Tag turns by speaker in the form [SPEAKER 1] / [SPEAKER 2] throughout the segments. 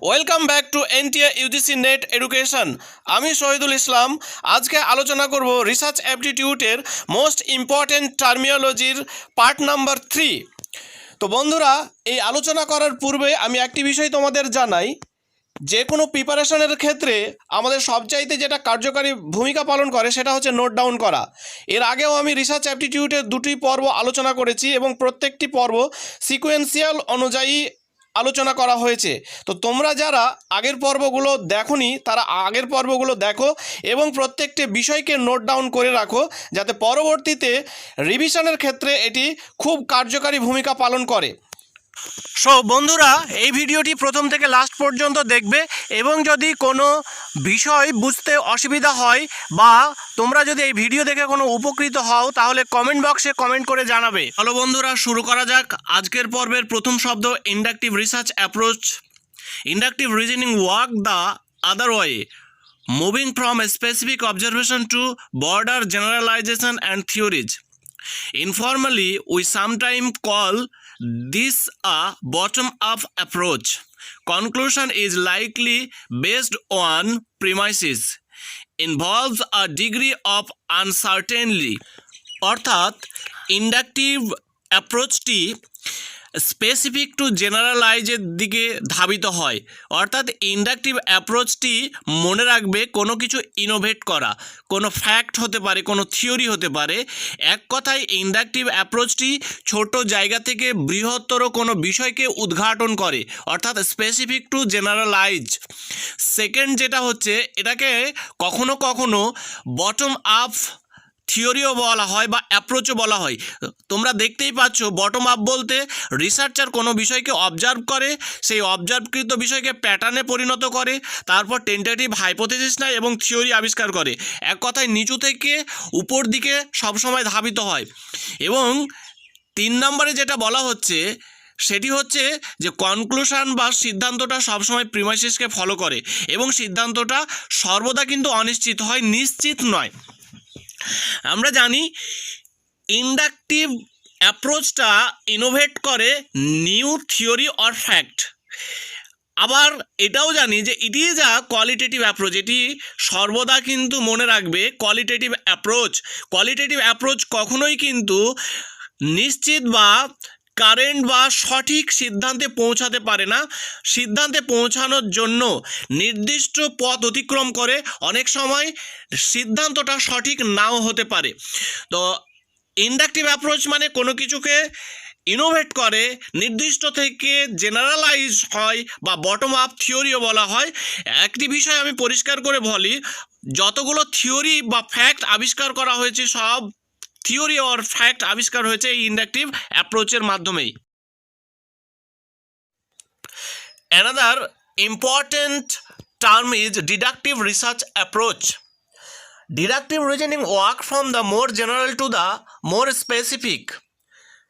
[SPEAKER 1] Welcome back to NTA UGC net education. আমি শহীদুল ইসলাম। আজকে আলোচনা করব রিসার্চ অ্যাপটিটিউডের মোস্ট ইম্পর্ট্যান্ট টার্মিনোলজির পার্ট নাম্বার 3। তো বন্ধুরা, এই আলোচনা করার পূর্বে আমি একটি বিষয় তোমাদের জানাই, যে কোনো প্রিপারেশনের ক্ষেত্রে আমাদের সবচাইতে যেটা কার্যকারী ভূমিকা পালন করে সেটা হচ্ছে নোট ডাউন করা। এর আগেও আমি রিসার্চ অ্যাপটিটিউডের দুটি পর্ব আলোচনা করেছি এবং প্রত্যেকটি পর্ব সিকোয়েন্সিয়াল অনুযায়ী আলোচনা করা হয়েছে। তো তোমরা যারা আগের পর্বগুলো দেখোনি তারা আগের পর্বগুলো দেখো এবং প্রত্যেকটি বিষয়কে নোট ডাউন করে রাখো, যাতে পরবর্তীতে রিভিশনের ক্ষেত্রে এটি খুব কার্যকারী ভূমিকা পালন করে। সো বন্ধুরা, এই ভিডিওটি প্রথম থেকে লাস্ট পর্যন্ত দেখবে এবং যদি কোনো বিষয় বুঝতে অসুবিধা হয় বা তোমরা যদি এই ভিডিও দেখে কোনো উপকৃত হও তাহলে কমেন্ট বক্সে কমেন্ট করে জানাবে। হ্যালো বন্ধুরা, শুরু করা যাক আজকের পর্বের প্রথম শব্দ inductive research approach. Inductive reasoning work the other way, moving from a specific observation to broader generalization and theories. Informally, we sometimes call this a bottom-up approach. Conclusion is likely based on premises, involves a degree of uncertainty. অর্থাৎ inductive অ্যাপ্রোচটি specific to জেনারেলাইজের দিকে ধাবিত হয়। অর্থাৎ inductive অ্যাপ্রোচটি মনে রাখবে কোনো কিছু innovate করা, কোনো ফ্যাক্ট হতে পারে, কোনো থিওরি হতে পারে। এক কথায় ইন্ডাকটিভ অ্যাপ্রোচটি ছোট জায়গা থেকে বৃহত্তর কোনো বিষয়কে উদ্ঘাটন করে, অর্থাৎ স্পেসিফিক টু জেনারেলাইজ। সেকেন্ড যেটা হচ্ছে, এটাকে কখনো কখনো বটম আপ থিওরিও বলা হয় বা অ্যাপ্রোচও বলা হয়। তোমরা দেখতেই পাচ্ছ, বটম আপ বলতে রিসার্চার কোনো বিষয়কে অবজার্ভ করে, সেই অবজার্ভকৃত বিষয়কে প্যাটার্নে পরিণত করে, তারপর টেন্টেটিভ হাইপোথেসিস নেয় এবং থিওরি আবিষ্কার করে। এক কথায় নিচু থেকে উপর দিকে সবসময় ধাবিত হয়। এবং 3 নম্বরে যেটা বলা হচ্ছে সেটি হচ্ছে যে কনক্লুশন বা সিদ্ধান্তটা সবসময় প্রিমাইসিসকে ফলো করে এবং সিদ্ধান্তটা সর্বদা কিন্তু অনিশ্চিত হয়, নিশ্চিত নয়। আমরা জানি ইন্ডাকটিভ অ্যাপ্রোচটা ইনোভেট করে নিউ থিওরি অর ফ্যাক্ট। আবার এটাও জানি যে it is a qualitative approach. এটি সর্বদা কিন্তু মনে রাখবে কোয়ালিটেটিভ অ্যাপ্রোচ। কোয়ালিটেটিভ অ্যাপ্রোচ কখনোই কিন্তু নিশ্চিত বা কারেন্ট বা সঠিক সিদ্ধান্তে পৌঁছাতে পারে না। সিদ্ধান্তে পৌঁছানোর জন্য নির্দিষ্ট পথ অতিক্রম করে, অনেক সময় সিদ্ধান্তটা সঠিক নাও হতে পারে। তো ইন্ডাকটিভ অ্যাপ্রোচ মানে কোনো কিছুকে ইনোভেট করে, নির্দিষ্ট থেকে জেনারেলাইজ হয় বা বটম আপ থিওরিও বলা হয়। একটি বিষয় আমি পরিষ্কার করে বলি, যতগুলো থিওরি বা ফ্যাক্ট আবিষ্কার করা হয়েছে সব থিওরি অর ফ্যাক্ট আবিষ্কার হয়েছে এই ইন্ডাকটিভ অ্যাপ্রোচের মাধ্যমেই। Another important term is deductive research approach. Deductive reasoning work from the more general to the more specific.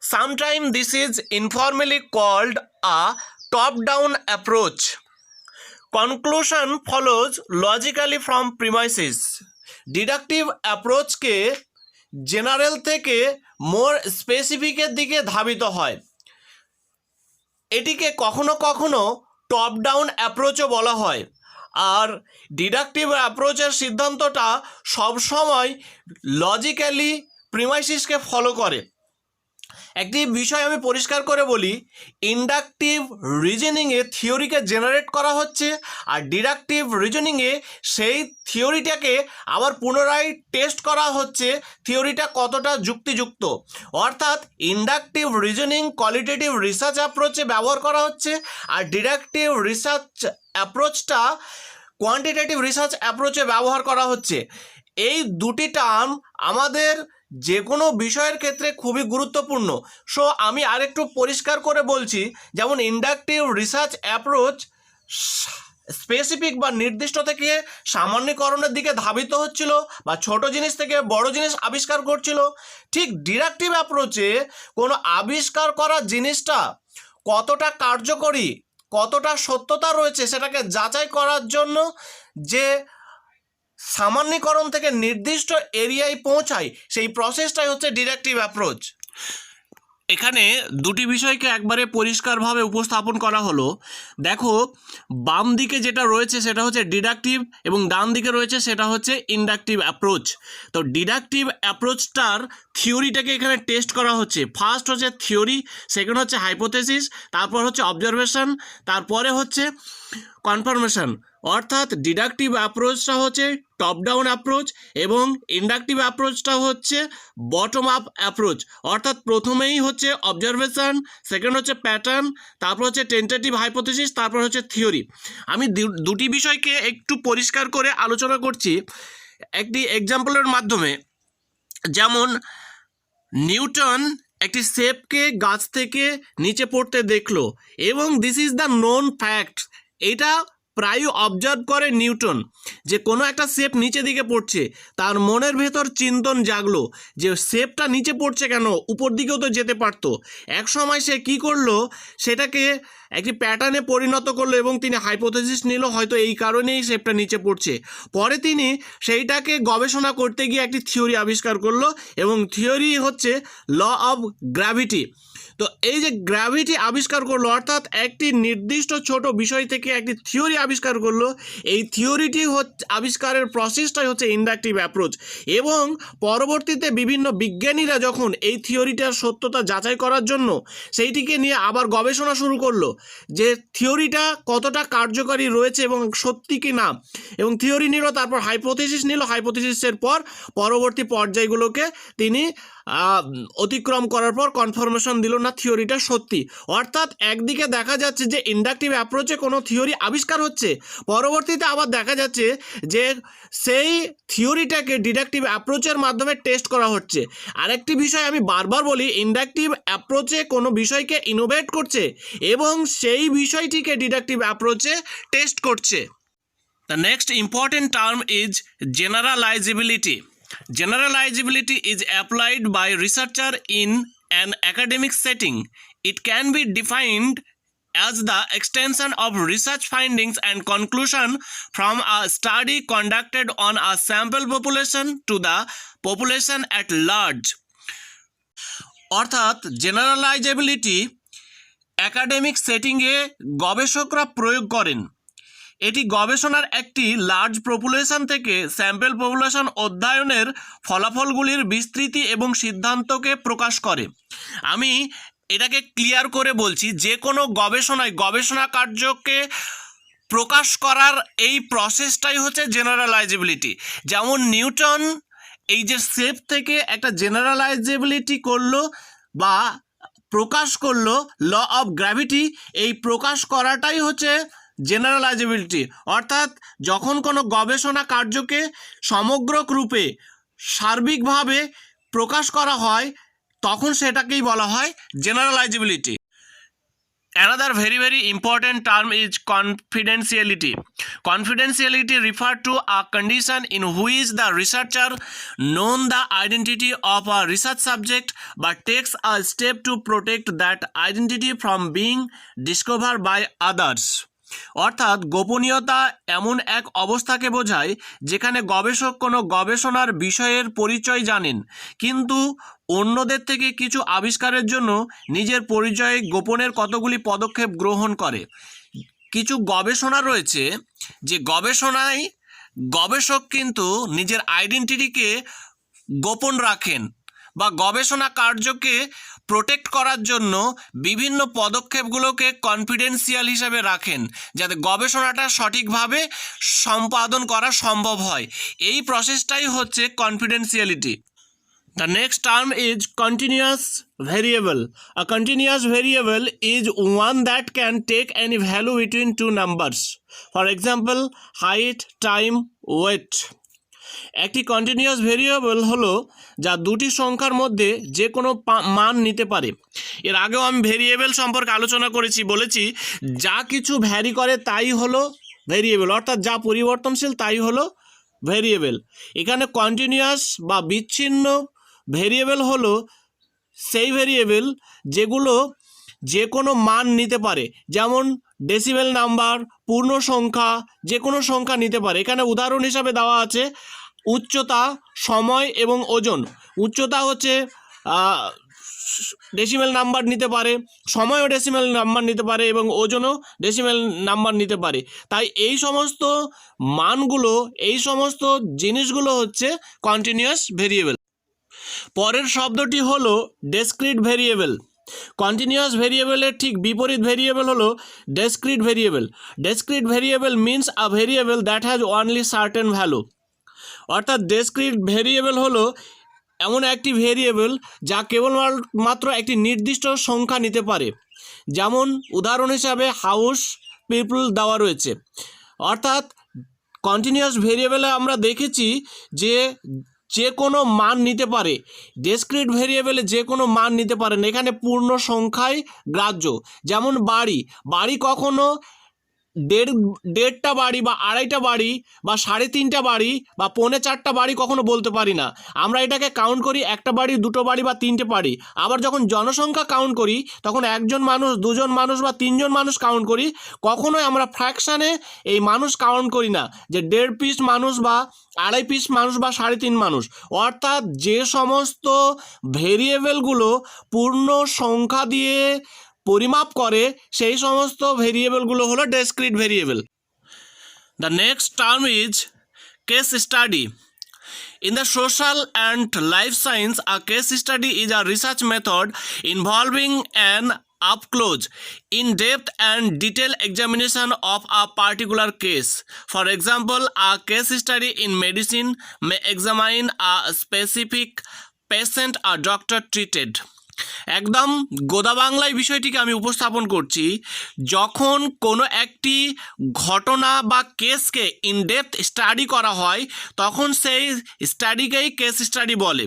[SPEAKER 1] Sometimes this is informally called a top-down approach. Conclusion follows logically from premises. Deductive approach के general থেকে মোর স্পেসিফিকের দিকে ধাবিত হয়। এটিকে কখনো কখনো top down অ্যাপ্রোচও বলা হয়। আর ডিডাকটিভ অ্যাপ্রোচের সিদ্ধান্তটা সবসময় লজিক্যালি প্রিমাইসিসকে ফলো করে। একটি বিষয় আমি পরিষ্কার করে বলি, ইন্ডাকটিভ রিজনিংয়ে থিওরিকে জেনারেট করা হচ্ছে আর ডিডাকটিভ রিজনিংয়ে সেই থিওরিটাকে আবার পুনরায় টেস্ট করা হচ্ছে থিওরিটা কতটা যুক্তিযুক্ত। অর্থাৎ ইন্ডাকটিভ রিজনিং কোয়ালিটেটিভ রিসার্চ অ্যাপ্রোচে ব্যবহার করা হচ্ছে আর ডিডাকটিভ রিসার্চ অ্যাপ্রোচটা কোয়ান্টিটেটিভ রিসার্চ অ্যাপ্রোচে ব্যবহার করা হচ্ছে। এই দুটি টার্ম আমাদের যে কোনো বিষয়ের ক্ষেত্রে খুবই গুরুত্বপূর্ণ। সো আমি আরেকটু পরিষ্কার করে বলছি, যেমন ইন্ডাকটিভ রিসার্চ অ্যাপ্রোচ স্পেসিফিক বা নির্দিষ্ট থেকে সামান্যীকরণের দিকে ধাবিত হচ্ছিল বা ছোট জিনিস থেকে বড় জিনিস আবিষ্কার করছিল। ঠিক ডিডাকটিভ অ্যাপ্রোচে কোনো আবিষ্কার করা জিনিসটা কতটা কার্যকরী, কতটা সত্যতা রয়েছে সেটাকে যাচাই করার জন্য যে সামান্যীকরণ থেকে নির্দিষ্ট এরিয়ায় পৌঁছায়, সেই প্রসেসটাই হচ্ছে ডিডাকটিভ অ্যাপ্রোচ। এখানে দুটি বিষয়কে একবারে পরিষ্কারভাবে উপস্থাপন করা হলো। দেখো, বাম দিকে যেটা রয়েছে সেটা হচ্ছে ডিডাকটিভ এবং ডান দিকে রয়েছে সেটা হচ্ছে ইন্ডাকটিভ অ্যাপ্রোচ। তো ডিডাকটিভ অ্যাপ্রোচটার থিওরিটাকে এখানে টেস্ট করা হচ্ছে। ফার্স্ট হচ্ছে থিওরি, সেকেন্ড হচ্ছে হাইপোথেসিস, তারপর হচ্ছে অবজারভেশন, তারপরে হচ্ছে কনফার্মেশন। অর্থাৎ ডিডাকটিভ অ্যাপ্রোচটা হচ্ছে টপ ডাউন অ্যাপ্রোচ এবং ইন্ডাকটিভ অ্যাপ্রোচটা হচ্ছে বটম আপ অ্যাপ্রোচ। অর্থাৎ প্রথমেই হচ্ছে অবজারভেশন, সেকেন্ড হচ্ছে প্যাটার্ন, তারপর হচ্ছে টেন্টেটিভ হাইপোথেসিস, তারপর হচ্ছে থিওরি। আমি দুটি বিষয়কে একটু পরিষ্কার করে আলোচনা করছি একটি এক্সাম্পলের মাধ্যমে। যেমন নিউটন একটি সেপকে গাছ থেকে নিচে পড়তে দেখলো এবং this is the known fact. এটা প্রায় অবজার্ভ করে নিউটন যে কোনো একটা শেপ নিচে দিকে পড়ছে। তার মনের ভেতর চিন্তন জাগলো যে শেপটা নিচে পড়ছে কেন, উপর দিকেও তো যেতে পারতো। এক সময় সে কী করলো, সেটাকে একটি প্যাটার্নে পরিণত করলো এবং তিনি হাইপোথেসিস নিল হয়তো এই কারণেই শেপটা নিচে পড়ছে। পরে তিনি সেইটাকে গবেষণা করতে গিয়ে একটি থিওরি আবিষ্কার করলো এবং থিওরি হচ্ছে ল অফ গ্র্যাভিটি। তো এই যে গ্র্যাভিটি আবিষ্কার করলো, অর্থাৎ একটি নির্দিষ্ট ছোট বিষয় থেকে একটি থিওরি আবিষ্কার করলো। এই থিওরিটি হচ্ছে আবিষ্কারের প্রসেসটাই হচ্ছে ইন্ডাকটিভ অ্যাপ্রোচ। এবং পরবর্তীতে বিভিন্ন বিজ্ঞানীরা যখন এই থিওরিটার সত্যতা যাচাই করার জন্য সেইটিকে নিয়ে আবার গবেষণা শুরু করলো যে থিওরিটা কতটা কার্যকারী রয়েছে এবং সত্যি কি না, এবং থিওরি নিল, তারপর হাইপোথেসিস নিল, হাইপোথেসিসের পর পরবর্তী পর্যায়গুলোকে তিনি অতিক্রম করার পর কনফার্মেশন দিল না থিওরিটা সত্যি। অর্থাৎ একদিকে দেখা যাচ্ছে যে ইন্ডাকটিভ অ্যাপ্রোচে কোনো থিওরি আবিষ্কার হচ্ছে, পরবর্তীতে আবার দেখা যাচ্ছে যে সেই থিওরিটাকে ডিডাকটিভ অ্যাপ্রোচের মাধ্যমে টেস্ট করা হচ্ছে। আরেকটি বিষয় আমি বারবার বলি, ইন্ডাকটিভ অ্যাপ্রোচে কোনো বিষয়কে ইনোভেট করছে এবং সেই বিষয়টিকে ডিডাকটিভ অ্যাপ্রোচে টেস্ট করছে। The next important term is generalizability. Generalizability is applied by researcher in an academic setting. It can be defined as the extension of research findings and conclusion from a study conducted on a sample population to the population at large. অর্থাৎ জেনারেলাইজেবিলিটি academic সেটিংয়ে গবেষকরা প্রয়োগ করেন। এটি গবেষণার একটি large population থেকে sample population অধ্যয়নের ফলাফলগুলির বিস্তৃতি এবং সিদ্ধান্তকে প্রকাশ করে। আমি এটাকে ক্লিয়ার করে বলছি, যে কোনো গবেষণায় গবেষণা কার্যকে প্রকাশ করার এই প্রসেসটাই হচ্ছে জেনারেলাইজেবিলিটি। যেমন নিউটন এই যে শেপ থেকে একটা জেনারেলাইজেবিলিটি করলো বা প্রকাশ করলো ল অফ গ্র্যাভিটি, এই প্রকাশ করাটাই হচ্ছে জেনারেলাইজেবিলিটি। অর্থাৎ যখন কোনো গবেষণা কার্যকে সমগ্র রূপে সার্বিকভাবে প্রকাশ করা হয় তখন সেটাকেই বলা হয় জেনারেলাইজেবিলিটি। Another very important term is confidentiality. Confidentiality refers to a condition in which the researcher knows the identity of a research subject but takes a step to protect that identity from being discovered by others. অর্থাৎ গোপনীয়তা এমন এক অবস্থাকে বোঝায় যেখানে গবেষক কোনো গবেষণার বিষয়ের পরিচয় জানেন কিন্তু অন্যদের থেকে কিছু আবিষ্কারের জন্য নিজের পরিচয় গোপনের কতগুলি পদক্ষেপ গ্রহণ করে। কিছু গবেষণা রয়েছে যে গবেষণায় গবেষক কিন্তু নিজের আইডেন্টিটিকে গোপন রাখেন বা গবেষণা কার্যকে প্রোটেক্ট করার জন্য বিভিন্ন পদক্ষেপগুলোকে কনফিডেন্সিয়াল হিসাবে রাখেন যাতে গবেষণাটা সঠিকভাবে সম্পাদন করা সম্ভব হয়। এই প্রসেসটাই হচ্ছে confidentiality. The next term is continuous variable. A continuous variable is one that can take any value between two numbers. For example, height, time, weight. একটি কন্টিনিউয়াস ভেরিয়েবল হলো যা দুটি সংখ্যার মধ্যে যে কোনো মান নিতে পারে। এর আগেও আমি ভেরিয়েবল সম্পর্কে আলোচনা করেছি, বলেছি যা কিছু ভ্যারি করে তাই হলো ভেরিয়েবল, অর্থাৎ যা পরিবর্তনশীল তাই হলো ভেরিয়েবল। এখানে কন্টিনিউয়াস বা বিচ্ছিন্ন ভেরিয়েবল হলো সেই ভেরিয়েবল যেগুলো যে কোনো মান নিতে পারে, যেমন ডেসিবেল নাম্বার, পূর্ণ সংখ্যা, যে কোনো সংখ্যা নিতে পারে। এখানে উদাহরণ হিসাবে দেওয়া আছে উচ্চতা, সময় এবং ওজন। উচ্চতা হচ্ছে ডেসিমেল নাম্বার নিতে পারে, সময়ও ডেসিমেল নাম্বার নিতে পারে এবং ওজনও ডেসিমেল নাম্বার নিতে পারে। তাই এই সমস্ত মানগুলো, এই সমস্ত জিনিসগুলো হচ্ছে কন্টিনিউয়াস ভেরিয়েবল। পরের শব্দটি হলো ডিসক্রিট ভেরিয়েবল। কন্টিনিউয়াস ভেরিয়েবলের ঠিক বিপরীত ভেরিয়েবল হলো discrete variable. Discrete variable means a variable that has only certain value. অর্থাৎ ডিসক্রিট ভেরিয়েবল হলো এমন একটি ভেরিয়েবল যা কেবলমাত্র একটি নির্দিষ্ট সংখ্যা নিতে পারে। যেমন উদাহরণ হিসাবে হাউস, পিপল দেওয়া রয়েছে। অর্থাৎ কন্টিনিউয়াস ভেরিয়েবলে আমরা দেখেছি যে কোনো মান নিতে পারে, ডিসক্রিট ভেরিয়েবলে যে কোনো মান নিতে পারেন। এখানে পূর্ণ সংখ্যায় গ্রাহ্য। যেমন বাড়ি কখনো দেড়টা বাড়ি বা আড়াইটা বাড়ি বা 3.5টা বাড়ি বা 4.25টা বাড়ি কখনো বলতে পারি না। আমরা এটাকে কাউন্ট করি একটা বাড়ি, দুটো বাড়ি বা 3টে বাড়ি। আবার যখন জনসংখ্যা কাউন্ট করি তখন একজন মানুষ, দুজন মানুষ বা 3জন মানুষ কাউন্ট করি। কখনোই আমরা ফ্র্যাকশানে এই মানুষ কাউন্ট করি না, যে 1.5 পিস মানুষ বা 2.5 পিস মানুষ বা 3.5 মানুষ। অর্থাৎ যে সমস্ত ভেরিয়েবলগুলো পূর্ণ সংখ্যা দিয়ে পরিমাপ করে সেই সমস্ত ভেরিয়েবলগুলো হলো discrete variable. The next term is case study. In the social and life science, a case study is a research method involving an up-close, in-depth and detailed examination of a particular case. For example, a case study in medicine may examine a specific patient a doctor treated. একদম গোদা বাংলায় বিষয়টিকে আমি উপস্থাপন করছি। যখন কোনো একটি ঘটনা বা কেসকে ইনডেপথ স্টাডি করা হয় তখন সেই স্টাডিকেই কেস স্টাডি বলে।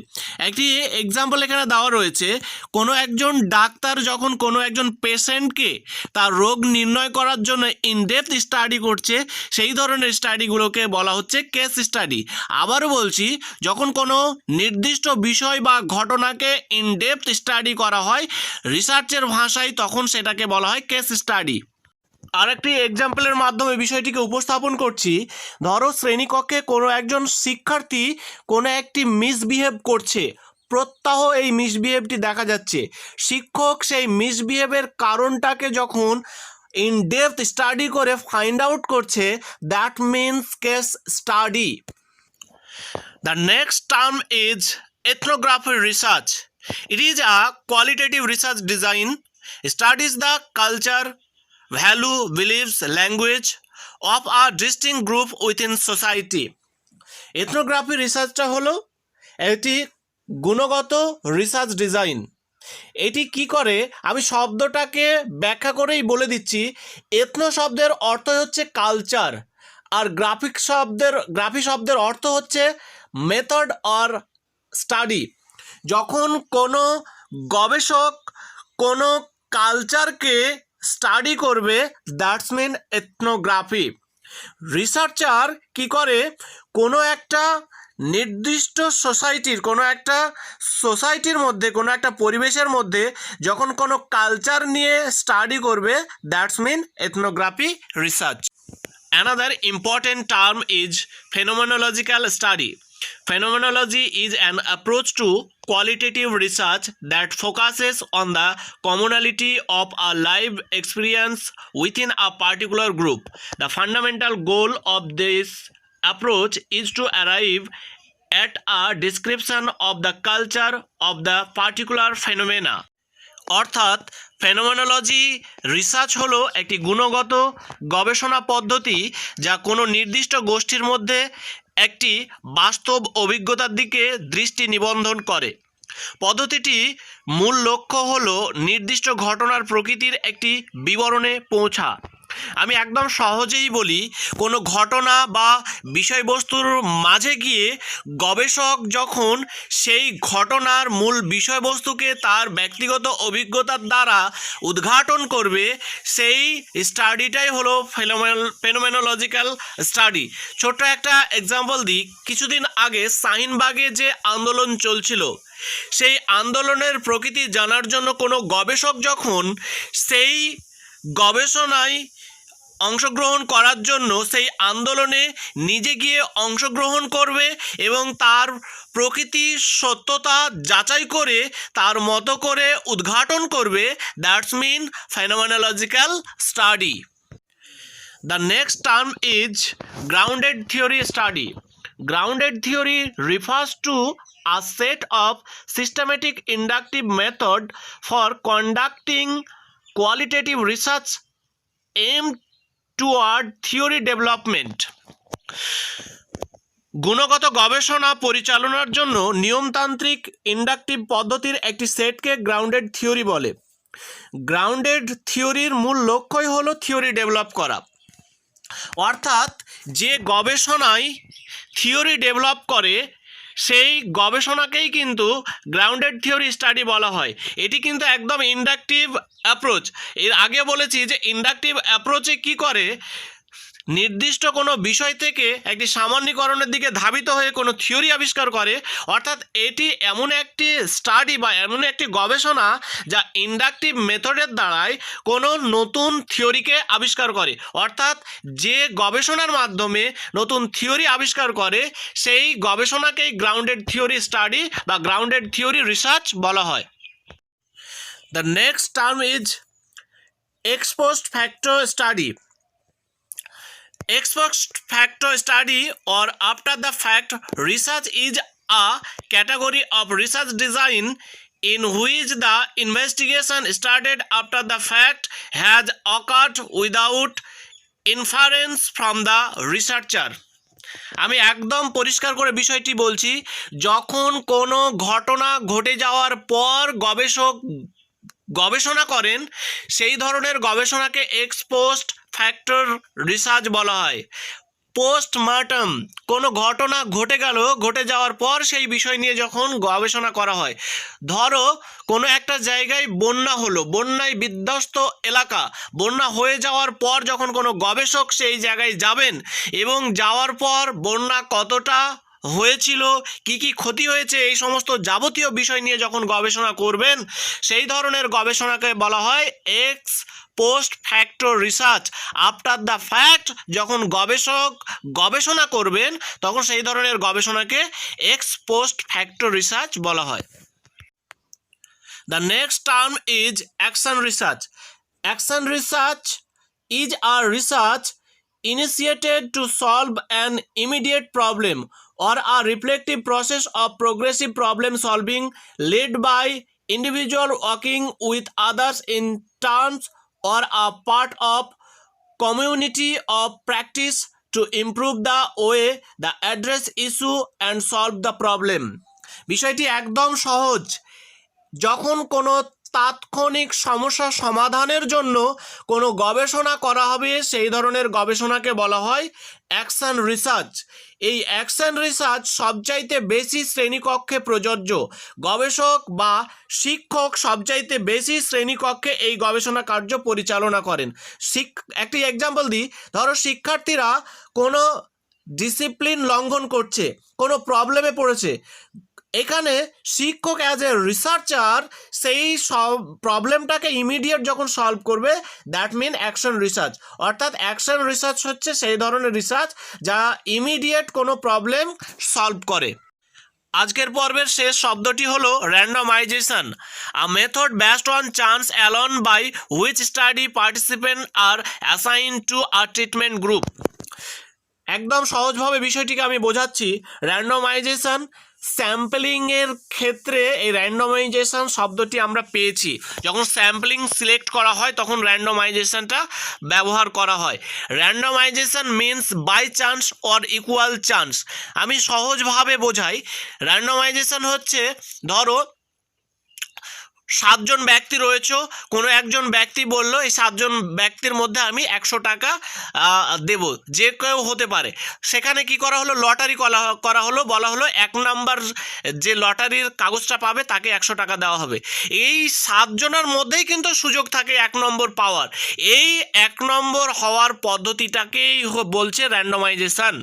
[SPEAKER 1] একটি এক্সাম্পল এখানে দেওয়া রয়েছে, কোনো একজন ডাক্তার যখন কোনো একজন পেশেন্টকে তার রোগ নির্ণয় করার জন্য ইনডেপথ স্টাডি করছে, সেই ধরনের স্টাডিগুলোকে বলা হচ্ছে কেস স্টাডি। আবারও বলছি, যখন কোনো নির্দিষ্ট বিষয় বা ঘটনাকে ইনডেপথ স্টাডি করা হয় রিসার্চের ভাষায়, তখন সেটাকে বলা হয় কেস স্টাডি। আরেকটি এক্সাম্পলের মাধ্যমে বিষয়টিকে উপস্থাপন করছি। ধরো শ্রেণীকক্ষে কোনো একজন শিক্ষার্থী কোনো একটি মিসবিহেভ করছে, প্রত্যহ এই মিসবিহেভটি দেখা যাচ্ছে। শিক্ষক সেই মিসবিহেভের কারণটাকে যখন ইন ডেপথ স্টাডি করে ফাইন্ড আউট করছে, that means case study. The next term is ethnography research. It is a qualitative research design, studies the culture, value, beliefs, language of a distinct group within society. Ethnography রিসার্চটা হলো একটি গুণগত research design. এটি কি করে আমি শব্দটাকে ব্যাখ্যা করেই বলে দিচ্ছি। এথনো শব্দের অর্থ হচ্ছে কালচার, আর গ্রাফি শব্দের অর্থ হচ্ছে মেথড অর স্টাডি। যখন কোনো গবেষক কোনো কালচারকে স্টাডি করবে, দ্যাটস মিন এথনোগ্রাফি। রিসার্চার কি করে, কোনো একটা নির্দিষ্ট সোসাইটির মধ্যে, কোনো একটা পরিবেশের মধ্যে যখন কোনো কালচার নিয়ে স্টাডি করবে, that's mean ethnography research. Another important term is phenomenological study. Phenomenology is an approach to qualitative research that focuses on the commonality of a live experience within a particular group. The fundamental goal of this approach is to arrive at a description of the culture of the particular phenomena. অর্থাৎ phenomenology research হলো একটি গুণগত গবেষণা পদ্ধতি যা কোনো নির্দিষ্ট গোষ্ঠীর মধ্যে একটি বাস্তব অভিজ্ঞতার দিকে দৃষ্টি নিবন্ধন করে। পদ্ধতিটি মূল লক্ষ্য হলো নির্দিষ্ট ঘটনার প্রকৃতির একটি বিবরণে পৌঁছা। আমি একদম সহজেই বলি, কোনো ঘটনা বা বিষয়বস্তুর মাঝে গিয়ে গবেষক যখন সেই ঘটনার মূল বিষয়বস্তুকে তার ব্যক্তিগত অভিজ্ঞতার দ্বারা উদ্ঘাটন করবে, সেই স্টাডিটাই হলো ফেনোমেনোলজিক্যাল স্টাডি। ছোট্ট একটা এক্সাম্পল দিই, কিছুদিন আগে শাহিনবাগে যে আন্দোলন চলছিল, সেই আন্দোলনের প্রকৃতি জানার জন্য কোনো গবেষক যখন সেই গবেষণায় অংশগ্রহণ করার জন্য সেই আন্দোলনে নিজে গিয়ে অংশগ্রহণ করবে এবং তার প্রকৃতি সত্যতা যাচাই করে তার মতো করে উদ্ঘাটন করবে। That's mean phenomenological study. The next term is grounded theory study. Grounded theory refers to a set of systematic inductive method for conducting qualitative research aimed toward theory development. গুণগত গবেষণা পরিচালনার জন্য নিয়মতান্ত্রিক ইন্ডাকটিভ পদ্ধতির একটি সেটকে গ্রাউন্ডেড থিওরি বলে। Grounded থিওরির মূল লক্ষ্যই হলো থিওরি ডেভেলপ করা, অর্থাৎ যে গবেষণায় থিওরি ডেভেলপ করে সেই গবেষণাকেই কিন্তু গ্রাউন্ডেড থিওরি স্টাডি বলা হয়। এটি কিন্তু একদম ইন্ডাকটিভ অ্যাপ্রোচ। এর আগে বলেছি যে ইন্ডাকটিভ অ্যাপ্রোচে কি করে, নির্দিষ্ট কোনো বিষয় থেকে একটি সামান্যীকরণের দিকে ধাবিত হয়ে কোনো থিওরি আবিষ্কার করে। অর্থাৎ এটি এমন একটি স্টাডি বা এমন একটি গবেষণা যা ইন্ডাকটিভ মেথডের দ্বারাই কোনো নতুন থিওরিকে আবিষ্কার করে। অর্থাৎ যে গবেষণার মাধ্যমে নতুন থিওরি আবিষ্কার করে সেই গবেষণাকেই গ্রাউন্ডেড থিওরি স্টাডি বা গ্রাউন্ডেড থিওরি রিসার্চ বলা হয়। The next term is x post facto study. Ex post facto study or after the fact research is a category of research design in which the investigation started after the fact has occurred without inference from the researcher. আমি একদম পরিষ্কার করে বিষয়টি বলছি, যখন কোনো ঘটনা ঘটে যাওয়ার পর গবেষক গবেষণা করেন সেই ধরনের গবেষণাকে এক্স পোস্ট ফ্যাক্টর রিসার্চ বলা হয়। পোস্টমর্টম কোনো ঘটনা ঘটে যাওয়ার পর সেই বিষয় নিয়ে যখন গবেষণা করা হয়, ধরো কোনো একটা জায়গায় বন্যা হলো, বন্যায় বিধ্বস্ত এলাকা, বন্যা হয়ে যাওয়ার পর যখন কোনো গবেষক সেই জায়গায় যাবেন এবং যাওয়ার পর বন্যা কতটা হয়েছিল, কি কি ক্ষতি হয়েছে, এই সমস্ত যাবতীয় বিষয় নিয়ে যখন গবেষণা করবেন সেই ধরনের গবেষণাকে বলা হয় x post factor research. After the fact যখন গবেষক গবেষণা করবেন তখন সেই ধরনের গবেষণাকে এক্স পোস্ট ফ্যাক্টর রিসার্চ বলা হয়। The next term is action research. Action research is a research initiated to solve an immediate problem or a reflective process of progressive problem solving led by individual working with others in terms or a part of community of practice to improve the way the address issue and solve the problem. বিষয়টি একদম সহজ। যখন কোনো তাৎক্ষণিক সমস্যা সমাধানের জন্য কোনো গবেষণা করা হবে সেই ধরনের গবেষণাকে বলা হয় অ্যাকশন রিসার্চ। এই অ্যাকশন রিসার্চ সবচাইতে বেশি শ্রেণীকক্ষে প্রযোজ্য। গবেষক বা শিক্ষক সবচাইতে বেশি শ্রেণীকক্ষে এই গবেষণা কার্য পরিচালনা করেন। একটি এক্সাম্পল দিই, ধরো শিক্ষার্থীরা কোনো ডিসিপ্লিন লঙ্ঘন করছে, কোনো প্রবলেমে পড়েছে, এখানে শিক্ষক অ্যাজ এ রিসার্চার সেই সব প্রবলেমটাকে ইমিডিয়েট যখন সলভ করবে দ্যাট মিন অ্যাকশন রিসার্চ। অর্থাৎ অ্যাকশন রিসার্চ হচ্ছে সেই ধরনের রিসার্চ যা ইমিডিয়েট কোনো প্রবলেম সলভ করে। আজকের পর্বের শেষ শব্দটি হলো randomization, a method based on chance alone by which study participant are assign to a treatment group. একদম সহজভাবে বিষয়টিকে আমি বোঝাচ্ছি। র্যান্ডমাইজেশন স্যাম্পলিংয়ের ক্ষেত্রে এই র্যান্ডমাইজেশন শব্দটি আমরা পেয়েছি। যখন স্যাম্পলিং সিলেক্ট করা হয় তখন র্যান্ডমাইজেশনটা ব্যবহার করা হয়। Randomization means by chance or equal chance. আমি সহজভাবে বোঝাই, র্যান্ডমাইজেশন হচ্ছে ধরো 7 জন ব্যক্তি রয়েছে, কোনো একজন ব্যক্তি বলল এই 7 জন ব্যক্তির মধ্যে আমি 100 টাকা দেব, যে কেউ হতে পারে। সেখানে কি করা হলো, লটারি করা হলো, বলা হলো 1 নাম্বার যে লটারির কাগজটা পাবে তাকে 100 টাকা দেওয়া হবে। এই 7 জনের মধ্যেই কিন্তু সুযোগ থাকে 1 নম্বর পাওয়ার। এই 1 নম্বর হওয়ার পদ্ধতিটাকেই বলছে র্যান্ডমাইজেশন।